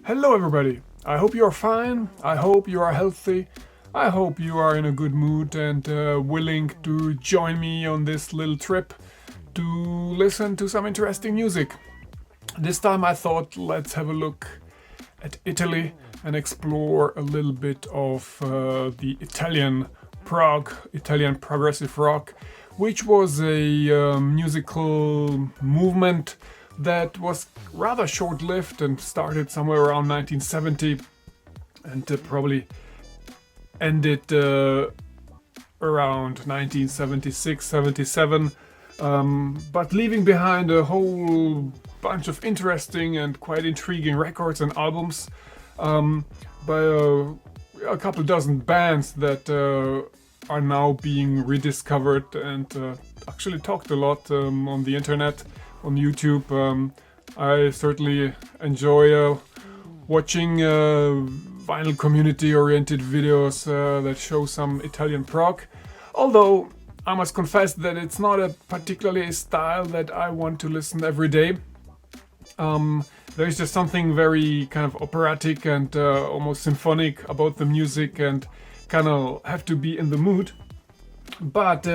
Hello everybody, I hope you are fine, I hope you are healthy, I hope you are in a good mood and willing to join me on this little trip to listen to some interesting music. This time I thought let's have a look at Italy and explore a little bit of the Italian Prog, Italian progressive rock, which was a musical movement that was rather short-lived and started somewhere around 1970 and probably ended around 1976-77, but leaving behind a whole bunch of interesting and quite intriguing records and albums by a couple dozen bands that are now being rediscovered and actually talked a lot on the internet, on YouTube. I certainly enjoy watching vinyl community-oriented videos that show some Italian prog, although I must confess that it's not a particularly style that I want to listen every day. There's just something very kind of operatic and almost symphonic about the music and kind of have to be in the mood. But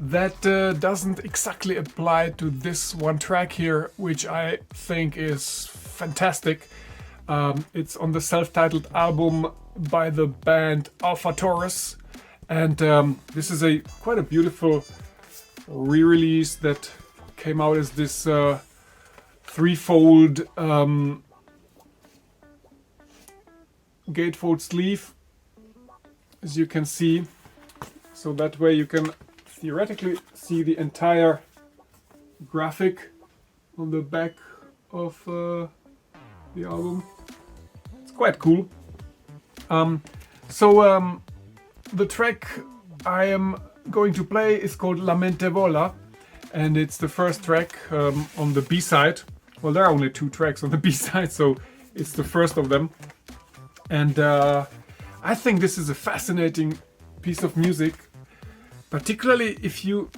that doesn't exactly apply to this one track here, which I think is fantastic. It's on the self-titled album by the band Alphataurus, and this is quite a beautiful re-release that came out as this threefold gatefold sleeve, as you can see, so that way you can theoretically see the entire graphic on the back of the album. It's quite cool. The track I am going to play is called Mente Vola, and it's the first track on the B-side. Well, there are only two tracks on the B-side, so it's the first of them. And I think this is a fascinating piece of music, particularly if you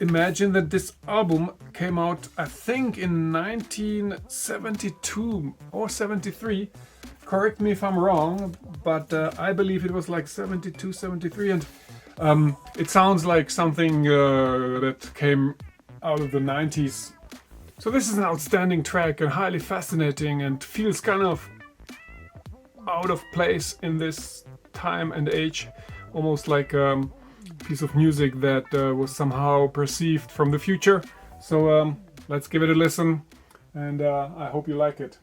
imagine that this album came out, I think, in 1972 or 73. Correct me if I'm wrong, but I believe it was like 72, 73, and it sounds like something that came out of the 90s. So this is an outstanding track and highly fascinating and feels kind of out of place in this time and age, almost like a piece of music that was somehow perceived from the future. So let's give it a listen, and I hope you like it.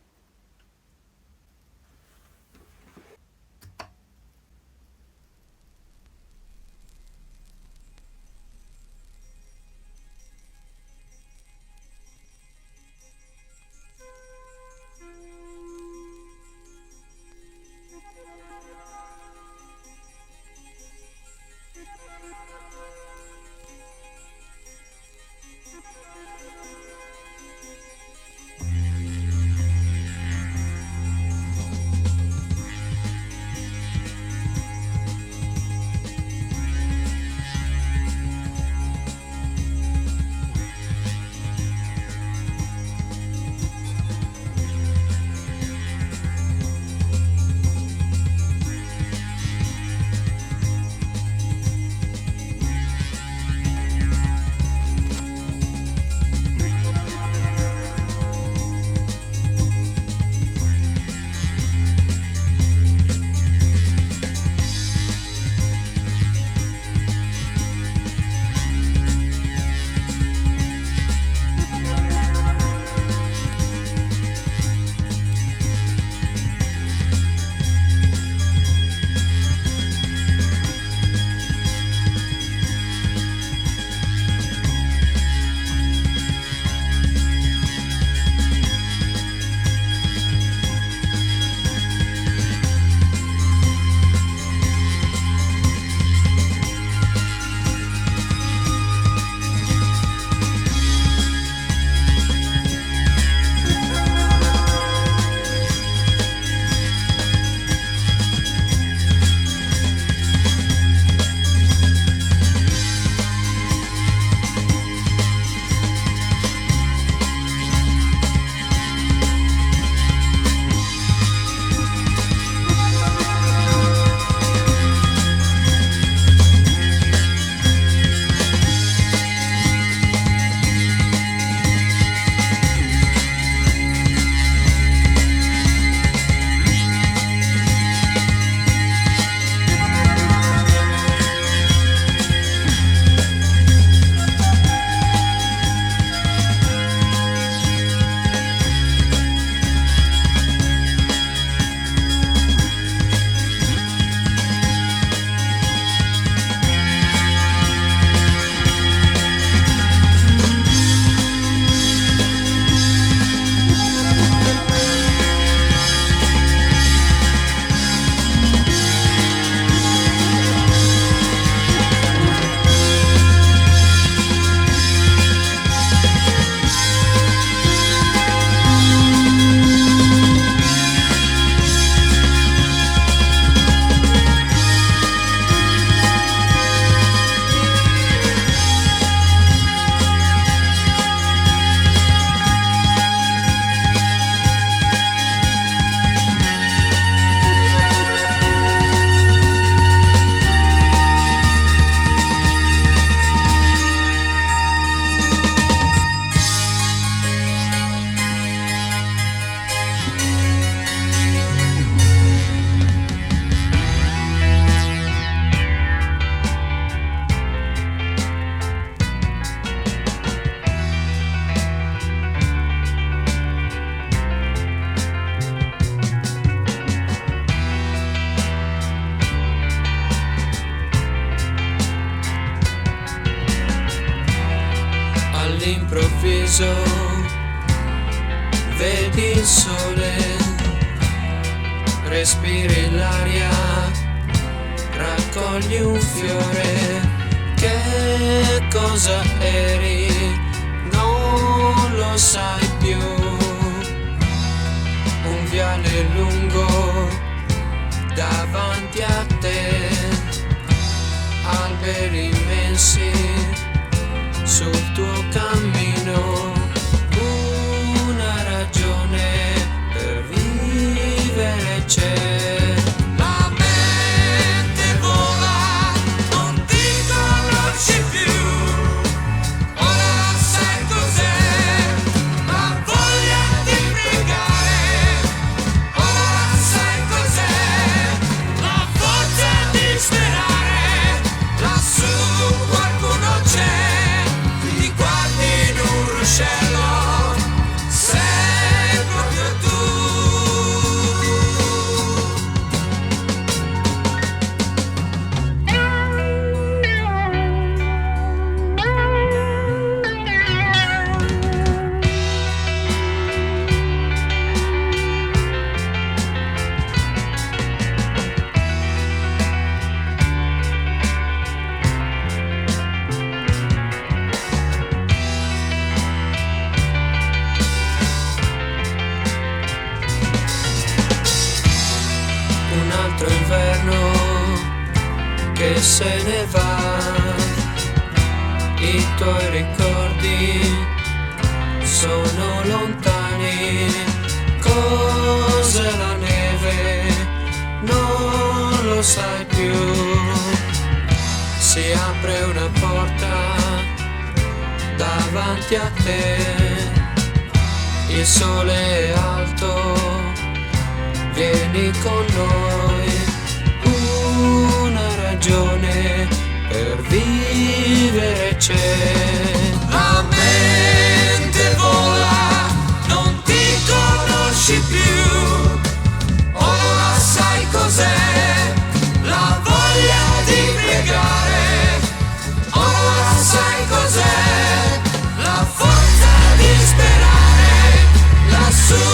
all'improvviso vedi il sole, respiri l'aria, raccogli un fiore. Che cosa eri? Non lo sai più. Un viale lungo davanti a te, alberi immensi sul tuo cammino, una ragione per vivere c'è. La mente vola, non ti conosci più, ora sai cos'è, la voglia di pregare, ora sai cos'è, la forza di sperare, lassù qualcuno c'è, ti guardi in un ruscello, sei proprio tu. Un altro inverno che se ne va, i tuoi ricordi sono lontani. Cos'è la neve? Non lo sai più. Si apre una porta davanti a te, il sole è alto, vieni con noi, una ragione per vivere c'è. La mente vola, non ti conosci più, ora sai cos'è, la voglia di pregare, ora sai cos'è, la forza di sperare, lassù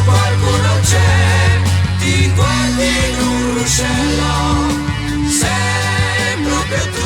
qualcuno c'è, ti guardi in un ruscello, sei proprio tu.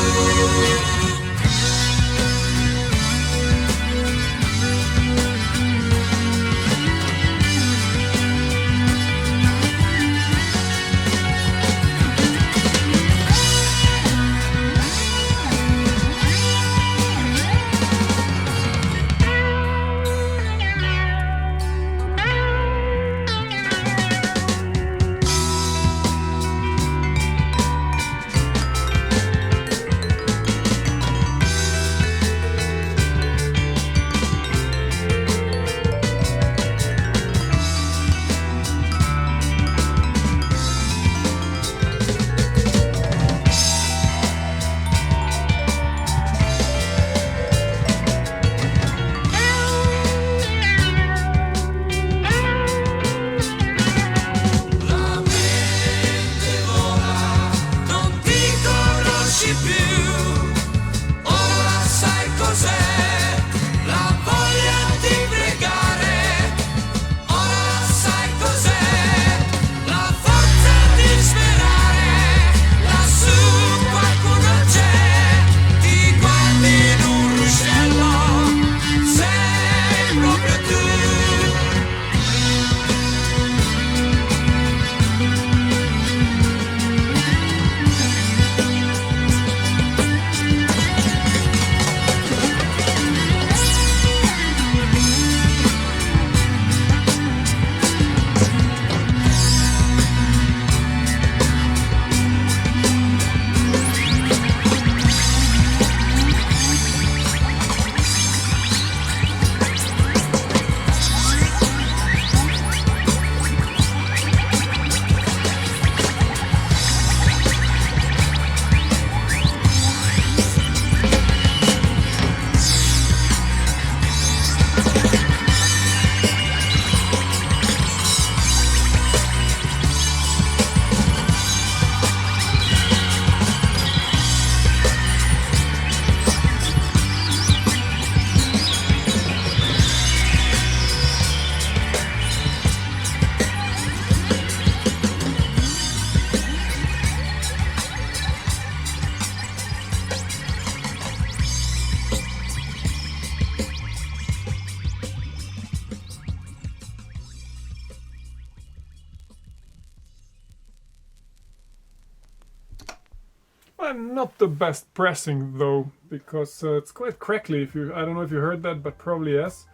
Not the best pressing though, because it's quite crackly. I don't know if you heard that, but probably yes.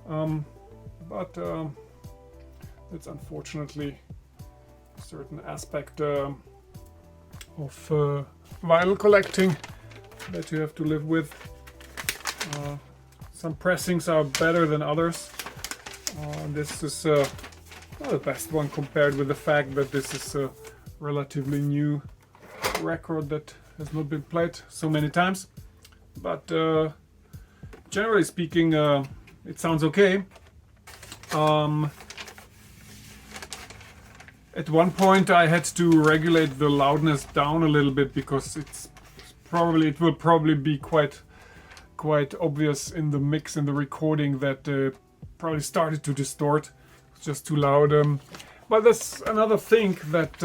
But it's unfortunately a certain aspect of vinyl collecting that you have to live with. Some pressings are better than others. This is not the best one compared with the fact that this is a relatively new record that has not been played so many times. But generally speaking, it sounds okay. At one point I had to regulate the loudness down a little bit because it will probably be quite obvious in the mix and the recording that probably started to distort. It's just too loud. But that's another thing that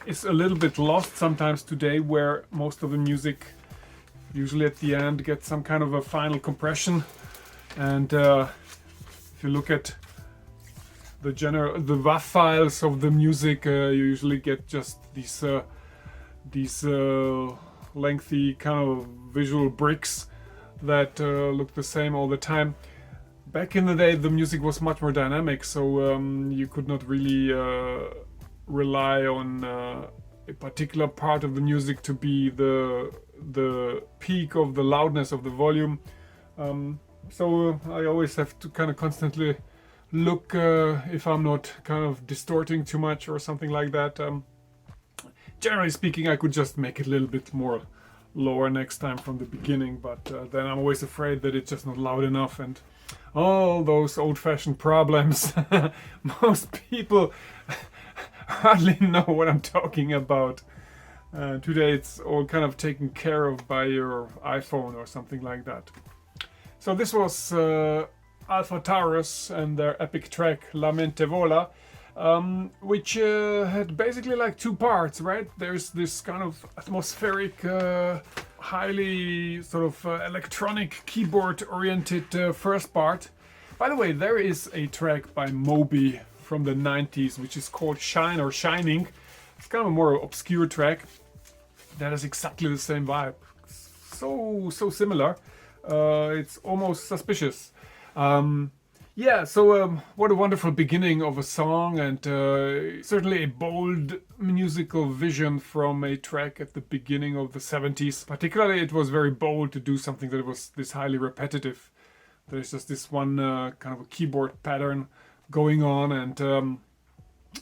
is a little bit lost sometimes today, where most of the music usually at the end gets some kind of a final compression. And if you look at the WAV files of the music, you usually get just these lengthy kind of visual bricks that look the same all the time. Back in the day, the music was much more dynamic, so you could not really rely on a particular part of the music to be the peak of the loudness of the volume. So I always have to kind of constantly look if I'm not kind of distorting too much or something like that. Generally speaking, I could just make it a little bit more lower next time from the beginning, but then I'm always afraid that it's just not loud enough, and all those old-fashioned problems. Most people hardly know what I'm talking about. Today it's all kind of taken care of by your iPhone or something like that. So this was Alphataurus and their epic track Mente Vola, which had basically like two parts, right? There's this kind of atmospheric, highly sort of electronic keyboard-oriented first part. By the way, there is a track by Moby from the 90s which is called Shine or Shining. It's kind of a more obscure track that has exactly the same vibe. So similar. It's almost suspicious. Yeah, so what a wonderful beginning of a song, and certainly a bold musical vision from a track at the beginning of the 70s. Particularly, it was very bold to do something that was this highly repetitive. There's just this one kind of a keyboard pattern going on, and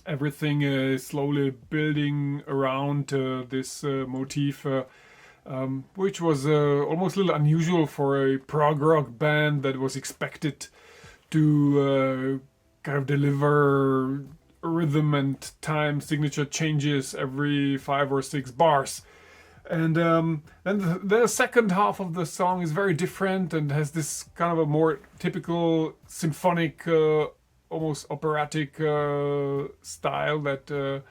everything is slowly building around this motif, which was almost a little unusual for a prog rock band that was expected to kind of deliver rhythm and time signature changes every 5 or 6 bars. And then the second half of the song is very different and has this kind of a more typical symphonic, almost operatic style that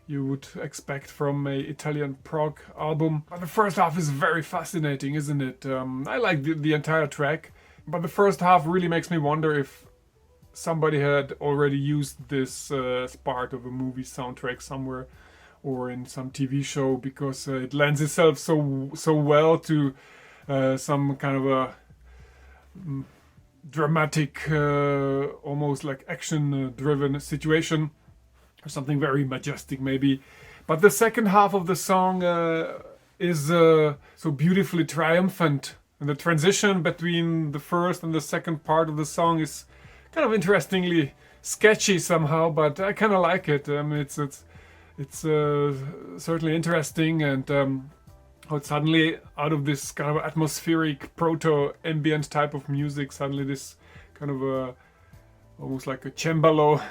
you would expect from a Italian Prog album. But the first half is very fascinating, isn't it? I like the entire track. But the first half really makes me wonder if somebody had already used this as part of a movie soundtrack somewhere or in some TV show, because it lends itself so well to some kind of a dramatic, almost like action-driven situation, or something very majestic maybe. But the second half of the song is so beautifully triumphant. And the transition between the first and the second part of the song is kind of interestingly sketchy somehow, but I kind of like it. It's certainly interesting, and how it suddenly, out of this kind of atmospheric proto-ambient type of music, suddenly this kind of almost like a cembalo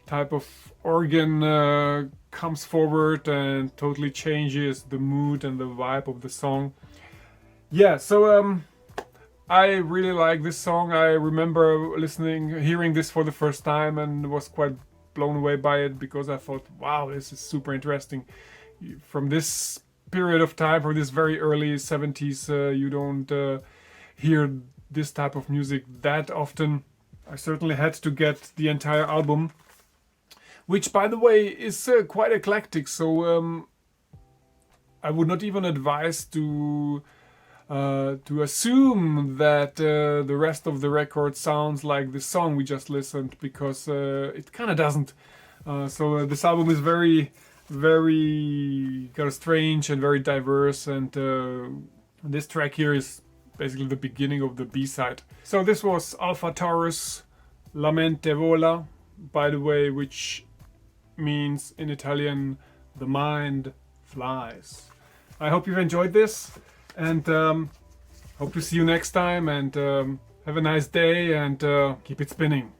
type of organ comes forward and totally changes the mood and the vibe of the song. Yeah, so I really like this song. I remember hearing this for the first time, and was quite blown away by it, because I thought, wow, this is super interesting. From this period of time, from this very early 70s, you don't hear this type of music that often. I certainly had to get the entire album, which, by the way, is quite eclectic. So I would not even advise to assume that the rest of the record sounds like the song we just listened, because it kind of doesn't. So this album is very, very kind of strange and very diverse, and this track here is basically the beginning of the B-side. So this was Alphataurus, Mente Vola, by the way, which means in Italian, the mind flies. I hope you've enjoyed this, and hope to see you next time, and have a nice day, and keep it spinning.